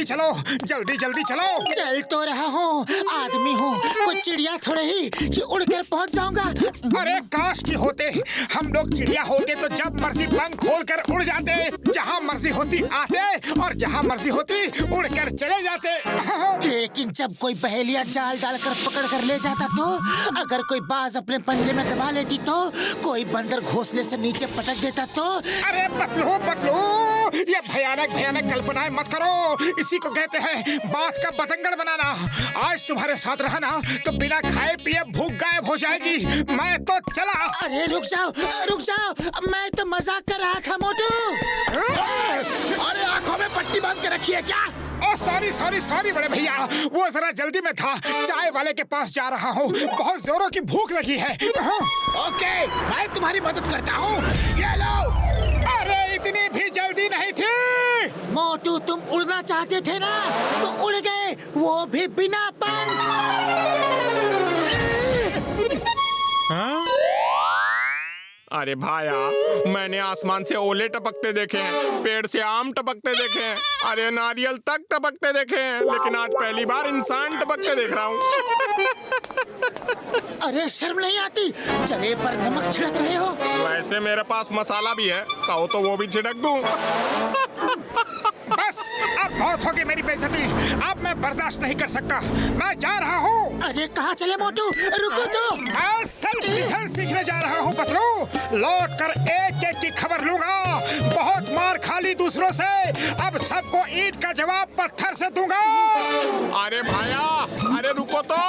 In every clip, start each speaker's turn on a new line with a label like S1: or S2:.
S1: जल्दी चलो, जल्दी जल्दी चलो।
S2: चल तो रहा हूँ, आदमी हूँ, कोई चिड़िया थोड़े ही कि उड़कर पहुँच जाऊंगा।
S1: अरे काश की होते, हम लोग चिड़िया होते तो जब मर्जी पंख खोलकर उड़ जाते, जहाँ मर्जी होती आते और जहाँ मर्जी होती उड़कर चले जाते।
S2: लेकिन जब कोई पहेलिया जाल डालकर पकड़ कर ले जाता तो, अगर कोई बाज अपने पंजे में दबा लेती तो, कोई बंदर घोंसले से नीचे पटक देता तो।
S1: अरे पतलू पतलू, ये भयानक भयानक कल्पनाएं मत करो। इसी को कहते हैं बात का बतंगड़ बनाना। आज तुम्हारे साथ रहा ना तो बिना खाए पिए भूख गायब हो जाएगी। मैं तो चला।
S2: अरे रुक जाओ, मैं तो मजाक कर रहा था मोटू।
S1: अरे आंखों में पट्टी बांध के रखी है क्या? ओ सॉरी सॉरी सॉरी बड़े भैया, वो जरा जल्दी में था, चाय वाले के पास जा रहा हूँ, बहुत जोरों की भूख लगी है। ओके, मैं तुम्हारी मदद करता हूँ, ये लो। अरे इतनी भी जल्दी नहीं थी।
S2: मोटू तुम उड़ना चाहते थे ना, तो उड़ गए, वो भी बिना पंख।
S3: अरे भाया, मैंने आसमान से ओले टपकते देखे हैं, पेड़ से आम टपकते देखे हैं, अरे नारियल तक टपकते देखे हैं, लेकिन आज पहली बार इंसान टपकते देख रहा हूँ।
S2: अरे शर्म नहीं आती? चले पर नमक छिड़क रहे हो।
S3: वैसे मेरे पास मसाला भी है, कहो तो वो भी छिड़क दूं।
S1: बस अब बहुत होगी मेरी बेइज्जती, अब मैं बर्दाश्त नहीं कर सकता, मैं जा रहा हूँ।
S2: अरे कहाँ चले मोटू, रुको तो।
S1: मैं सेल्फ डिफेंस सीखने जा रहा हूँ पतलू, लौट कर एक एक की खबर लूंगा। बहुत मार खा ली दूसरों से, अब सबको ईंट का जवाब पत्थर से दूंगा।
S3: अरे भाया, अरे रुको तो,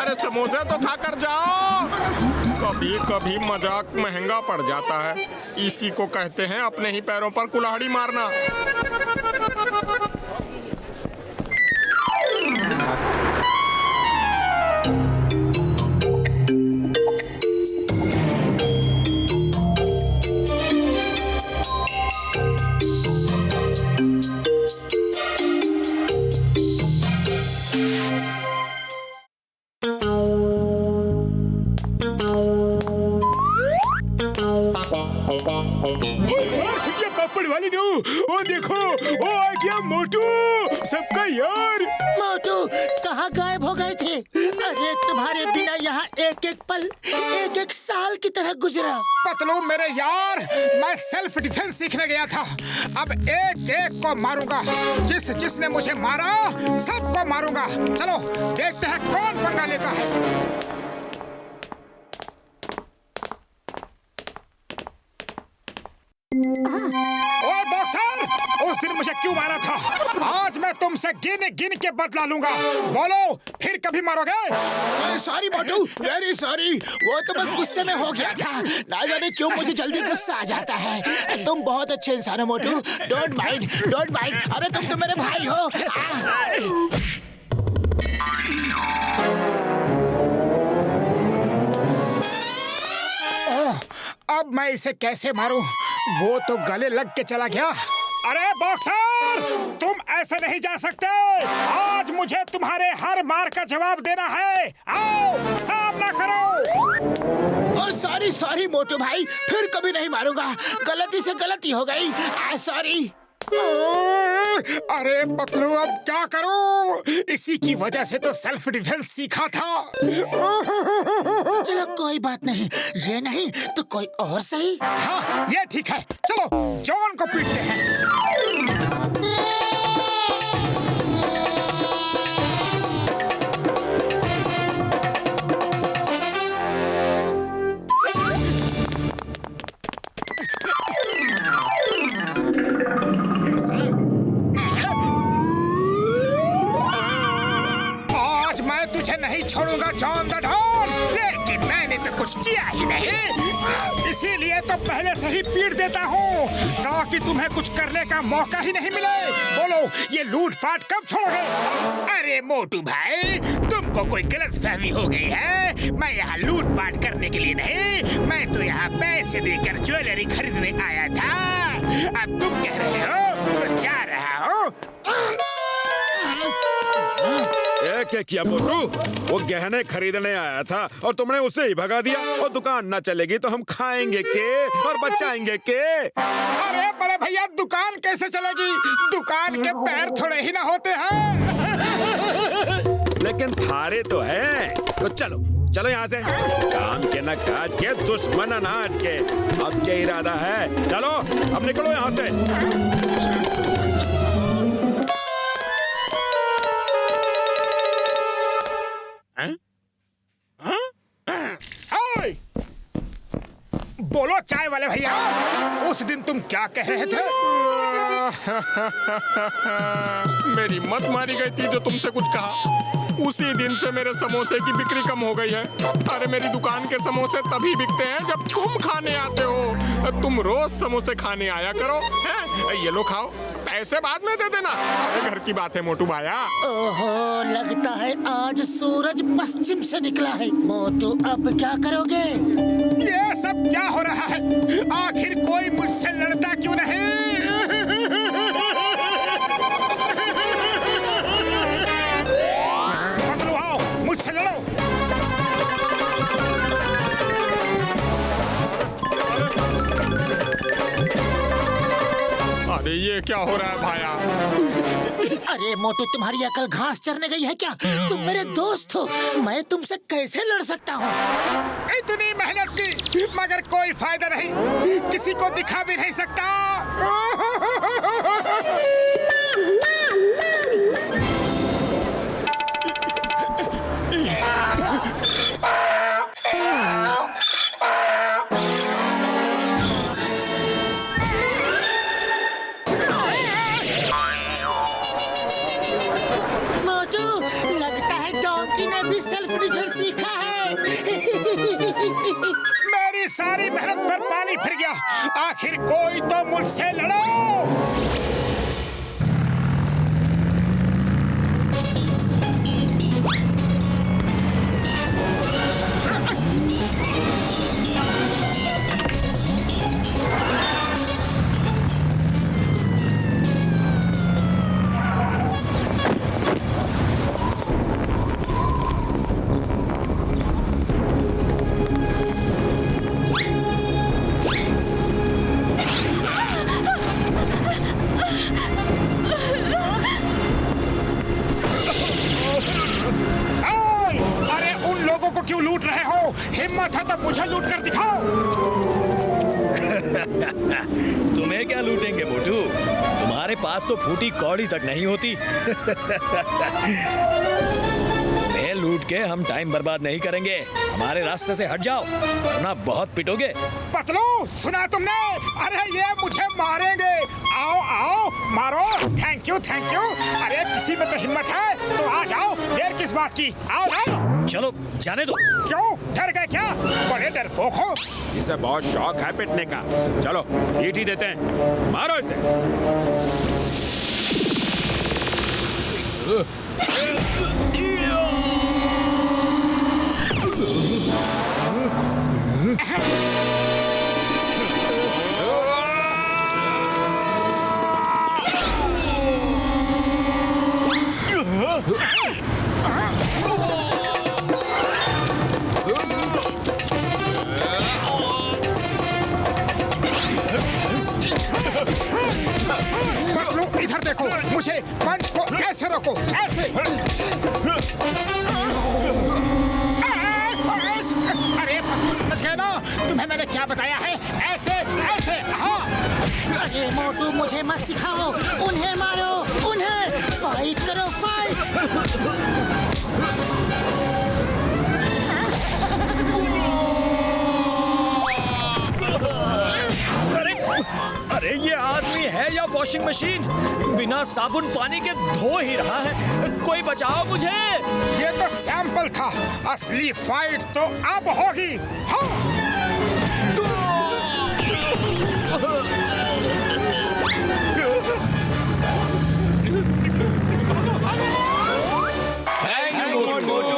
S3: अरे समोसे तो खा कर जाओ। कभी कभी मजाक महंगा पड़ जाता है, इसी को कहते हैं अपने ही पैरों पर कुल्हाड़ी मारना।
S1: पापड़ वाली नो, ओ देखो, ओ आ गया मोटू, सबका यार।
S2: मोटू कहाँ गायब हो गए थे? अरे तुम्हारे बिना यहाँ एक एक पल एक एक साल की तरह गुजरा।
S1: पतलू मेरे यार, मैं सेल्फ डिफेंस सीखने गया था, अब एक एक को मारूंगा, जिसने मुझे मारा सबको मारूंगा। चलो देखते हैं कौन पंगा लेता है। ओए बॉक्सर, उस दिन मुझे क्यों मारा था? आज मैं तुमसे गिन गिन के बदला लूंगा, बोलो फिर कभी मारोगे?
S2: सॉरी मोटू, वेरी सॉरी, वो तो बस गुस्से में हो गया था, ना जाने क्यों मुझे जल्दी गुस्सा आ जाता है। तुम बहुत अच्छे इंसान हो मोटू, डोंट माइंड, डोंट माइंड। अरे तुम तो मेरे भाई हो।
S1: अब मैं इसे कैसे मारूं? वो तो गले लग के चला गया। अरे बॉक्सर, तुम ऐसे नहीं जा सकते, आज मुझे तुम्हारे हर मार का जवाब देना है। आओ सामना करो।
S2: सॉरी सॉरी मोटू भाई, फिर कभी नहीं मारूंगा, गलती से गलती हो गई, सॉरी।
S1: अरे पतलू अब क्या करूं? इसी की वजह से तो सेल्फ डिफेंस सीखा था।
S2: चलो कोई बात नहीं, ये नहीं तो कोई और सही।
S1: हाँ ये ठीक है, चलो जॉन को पीटते हैं। नहीं छोड़ूंगा जॉन द डॉन, लेकिन मैंने तो कुछ किया ही नहीं, इसीलिए तो पहले से ही पीट देता हूँ ताकि तुम्हें कुछ करने का मौका ही नहीं मिले। बोलो ये लूटपाट कब छोड़ोगे? अरे मोटू भाई, तुमको कोई गलतफहमी हो गई है, मैं यहाँ लूटपाट करने के लिए नहीं, मैं तो यहाँ पैसे देकर ज्वेलरी खरीदने आया था। अब तुम कह रहे हो तो जा रहा हूँ।
S4: क्या किया मोटू? वो गहने खरीदने आया था और तुमने उसे ही भगा दिया। और दुकान न चलेगी तो हम खाएंगे के और बचाएंगे के?
S1: अरे बड़े भैया, दुकान कैसे चलेगी? दुकान के पैर थोड़े ही ना होते हैं।
S4: लेकिन थारे तो है। तो चलो चलो यहाँ से। काम के न काज के, दुश्मन अनाज के। अब क्या इरादा है? चलो अब निकलो यहाँ से।
S1: बोलो चाय वाले भैया, उस दिन तुम क्या कह रहे थे?
S3: मेरी मत मारी गई थी जो तुमसे कुछ कहा। उसी दिन से मेरे समोसे की बिक्री कम हो गई है। अरे मेरी दुकान के समोसे तभी बिकते हैं जब तुम खाने आते हो। तुम रोज समोसे खाने आया करो। हैं? ये लो खाओ, पैसे बाद में दे देना। अरे घर की बात है मोटू भाया।
S2: ओहो, लगता है आज सूरज पश्चिम से निकला है। मोटू अब क्या करोगे?
S1: ये सब क्या हो रहा है? आखिर कोई मुझसे लड़ता क्यों नहीं? पतलू आओ, मुझसे लड़ो।
S3: अरे ये क्या हो रहा है भाया?
S2: अरे मोटू, तुम्हारी अकल घास चरने गई है क्या? तुम मेरे दोस्त हो, मैं तुमसे कैसे लड़ सकता हूँ?
S1: इतनी मेहनत की मगर कोई फायदा नहीं, किसी को दिखा भी नहीं सकता।
S2: मोटू, लगता है डोंकी ने भी सेल्फ डिफेंस सीखा है।
S1: मेरी सारी मेहनत पर पानी फिर गया। आखिर कोई तो मुझसे लड़ो। क्यों लूट रहे हो? हिम्मत है तो मुझे लूट कर दिखाओ।
S5: तुम्हें क्या लूटेंगे मोटू? तुम्हारे पास तो फूटी कौड़ी तक नहीं होती। तुम्हें लूट के हम टाइम बर्बाद नहीं करेंगे। हमारे रास्ते से हट जाओ वरना बहुत पिटोगे।
S1: पतलू, सुना तुमने? अरे ये मुझे मारेंगे। आओ आओ, मारो। Thank you thank you. अरे किसी में तो हिम्मत है तो आ जाओ, देर किस बात की? आओ आओ।
S5: चलो जाने दो।
S1: क्यों, डर गए क्या? बड़े डरपोक हो।
S4: इसे बहुत शौक है पिटने का। चलो ईंट ही देते हैं, मारो इसे।
S1: इधर देखो, मुझे पंच को ऐसे रखो, ऐसे। अरे समझ गए ना? तुम्हें मैंने क्या बताया है? ऐसे ऐसे। हाँ।
S2: अरे मोटू, मुझे मत सिखाओ। उन्हें मारो, उन्हें। फाइट करो, फाइट।
S5: अरे ये आदमी है या वॉशिंग मशीन? बिना साबुन पानी के धो ही रहा है। कोई बचाओ मुझे।
S1: ये तो सैंपल था, असली फाइट तो अब होगी। हाँ।
S5: Thank you Motu.